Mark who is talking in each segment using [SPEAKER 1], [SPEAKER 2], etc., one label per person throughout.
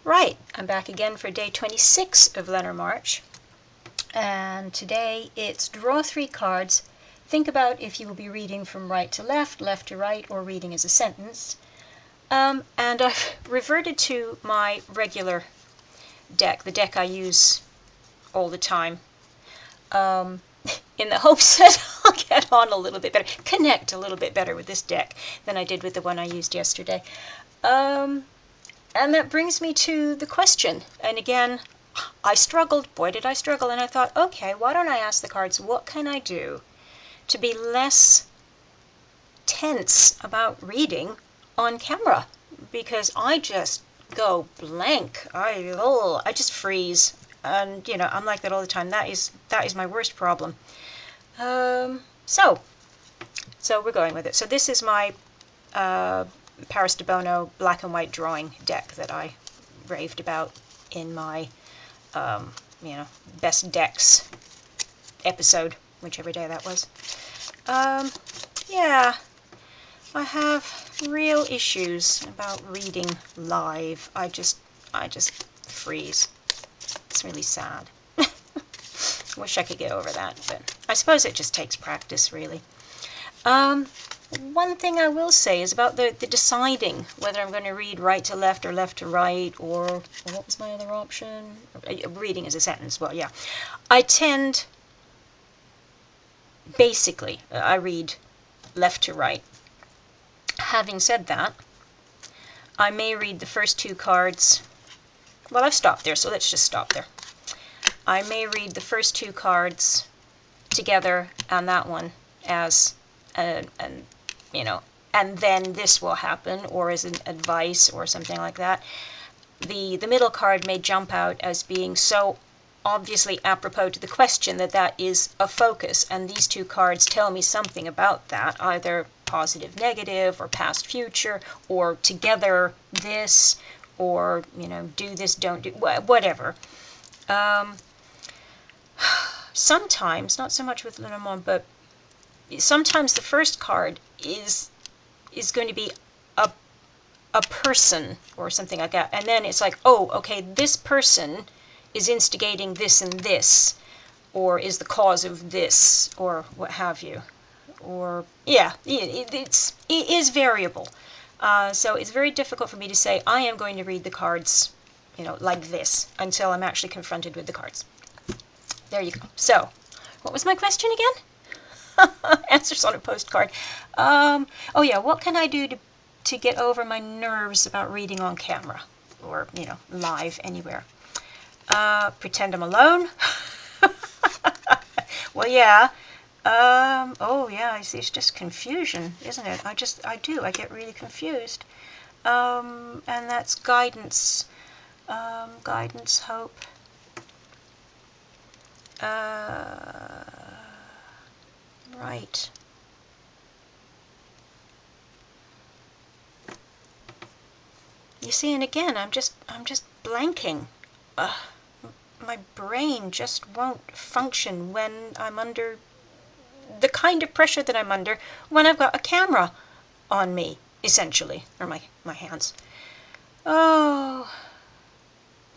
[SPEAKER 1] Right, I'm back again for day 26 of Lenormarch, and today it's draw 3 cards. Think about if you will be reading from right to left, left to right, or reading as a sentence. And I've reverted to my regular deck, the deck I use all the time, in the hopes that I'll get on a little bit better, connect a little bit better with this deck than I did with the one I used yesterday. And that brings me to the question. And again, I struggled. Boy, did I struggle. And I thought, okay, why don't I ask the cards, what can I do to be less tense about reading on camera? Because I just go blank. I just freeze. And, you know, I'm like that all the time. That is my worst problem. So we're going with it. So this is my Paris de Bono black and white drawing deck that I raved about in my, best decks episode, whichever day that was. Yeah, I have real issues about reading live. I just freeze. It's really sad. Wish I could get over that, but I suppose it just takes practice, really. One thing I will say is about the deciding whether I'm going to read right to left or left to right, or what was my other option? Reading as a sentence. Well, yeah. I read left to right. Having said that, I may read the first 2 cards. Well, I've stopped there, so let's just stop there. I may read the first 2 cards together and that one as and then this will happen, or as an advice or something like that. The middle card may jump out as being so obviously apropos to the question that is a focus, and these 2 cards tell me something about that, either positive, negative, or past, future, or together this, or, do this, don't do, whatever. Sometimes, not so much with Lenormart, but sometimes the first card is going to be a person or something like that, and then it's like, oh, okay, this person is instigating this and this, or is the cause of this, or what have you. Or yeah, it is variable. So it's very difficult for me to say I am going to read the cards, like this, until I'm actually confronted with the cards. There you go. So, what was my question again? Answers on a postcard. Oh yeah, what can I do to get over my nerves about reading on camera, or live anywhere? Pretend I'm alone. Well, yeah. Oh yeah, it's just confusion, isn't it? I get really confused. And that's guidance, hope. Right. You see, and again, I'm just blanking. My brain just won't function when I'm under the kind of pressure that I'm under when I've got a camera on me, essentially, or my hands. Oh,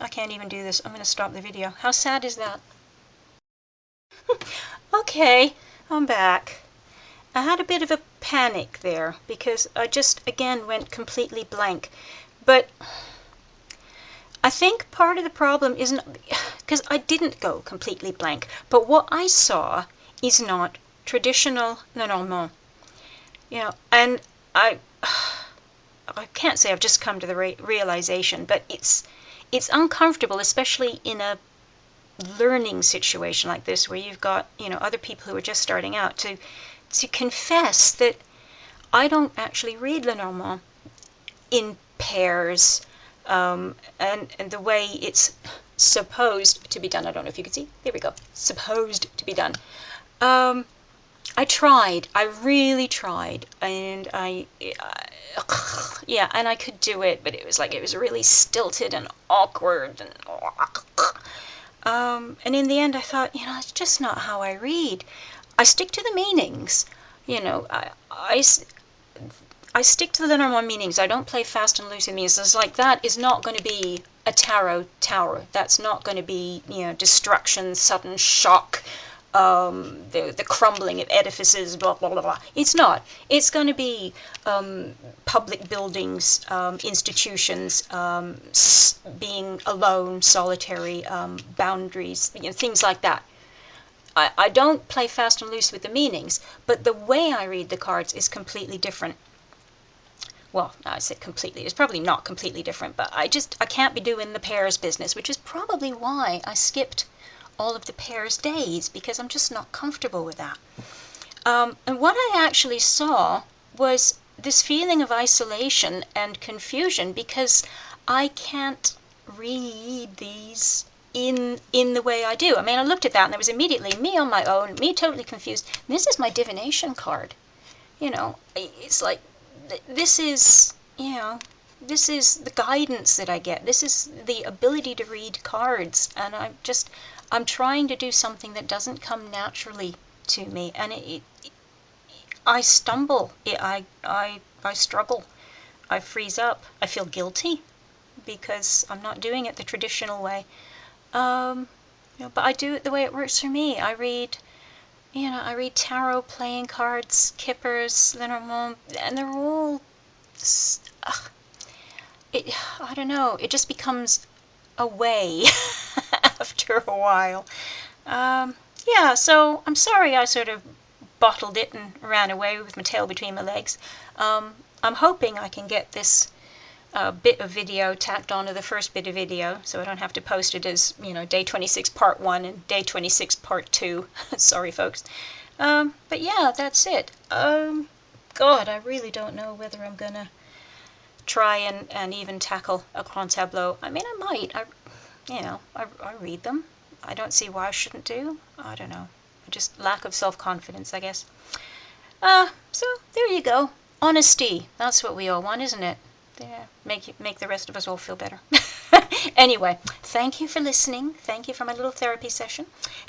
[SPEAKER 1] I can't even do this. I'm going to stop the video. How sad is that? Okay, I'm back. I had a bit of a panic there because I just, again, went completely blank. But I think part of the problem isn't because I didn't go completely blank, but what I saw is not traditional Lenormart. And I can't say I've just come to the realization, but it's uncomfortable, especially in a learning situation like this, where you've got other people who are just starting out, to confess that I don't actually read Lenormart in pairs, and the way it's supposed to be done. I don't know if you can see. There we go. Supposed to be done. I really tried, and yeah, and I could do it, but it was really stilted and awkward, and in the end I thought, it's just not how I read. I stick to the meanings, I stick to the Lenormart meanings. I don't play fast and loose in meanings. It's like that is not going to be a tarot tower. That's not going to be, you know, destruction, sudden shock, the crumbling of edifices, blah, blah, blah, blah. It's not. It's going to be public buildings, institutions, being alone, solitary, boundaries, you know, things like that. I don't play fast and loose with the meanings, but the way I read the cards is completely different. Well, I said completely. It's probably not completely different, but I can't be doing the pairs business, which is probably why I skipped all of the pairs days, because I'm just not comfortable with that. And what I actually saw was this feeling of isolation and confusion because I can't read these in the way I do. I mean, I looked at that and there was immediately me on my own, me totally confused. And this is my divination card. You know, it's like, this is, you know, this is the guidance that I get. This is the ability to read cards. And I'm trying to do something that doesn't come naturally to me. And I stumble. I struggle. I freeze up. I feel guilty because I'm not doing it the traditional way. You know, but I do it the way it works for me. I read tarot, playing cards, kippers, Lenormarch, and they're all, I don't know, it just becomes a way after a while. Yeah, so I'm sorry I sort of bottled it and ran away with my tail between my legs. I'm hoping I can get this bit of video tacked onto the first bit of video, so I don't have to post it as, you know, day 26 part 1 and day 26 part 2. Sorry, folks. But yeah, that's it. God, I really don't know whether I'm gonna try and even tackle a grand tableau. I mean, I might. I read them. I don't see why I shouldn't do. I don't know. Just lack of self-confidence, I guess. So there you go. Honesty. That's what we all want, isn't it? Yeah, make the rest of us all feel better. Anyway, thank you for listening. Thank you for my little therapy session.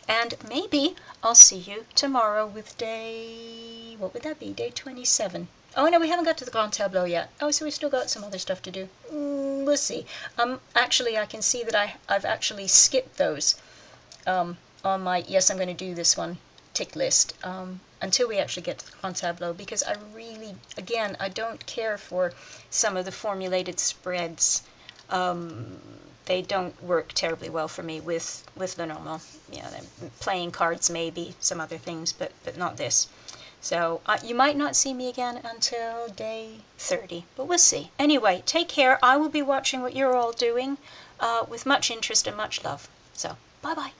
[SPEAKER 1] And maybe I'll see you tomorrow with day... What would that be? Day 27. Oh, no, we haven't got to the grand tableau yet. Oh, so we've still got some other stuff to do. We'll see. Actually, I can see that I've actually skipped those on my yes, I'm going to do this one tick list until we actually get to the grand tableau, because I really, again, I don't care for some of the formulated spreads. They don't work terribly well for me with Lenormand. You know, playing cards maybe, some other things, but not this. So you might not see me again until day 30, but we'll see. Anyway, take care. I will be watching what you're all doing with much interest and much love. So, bye-bye.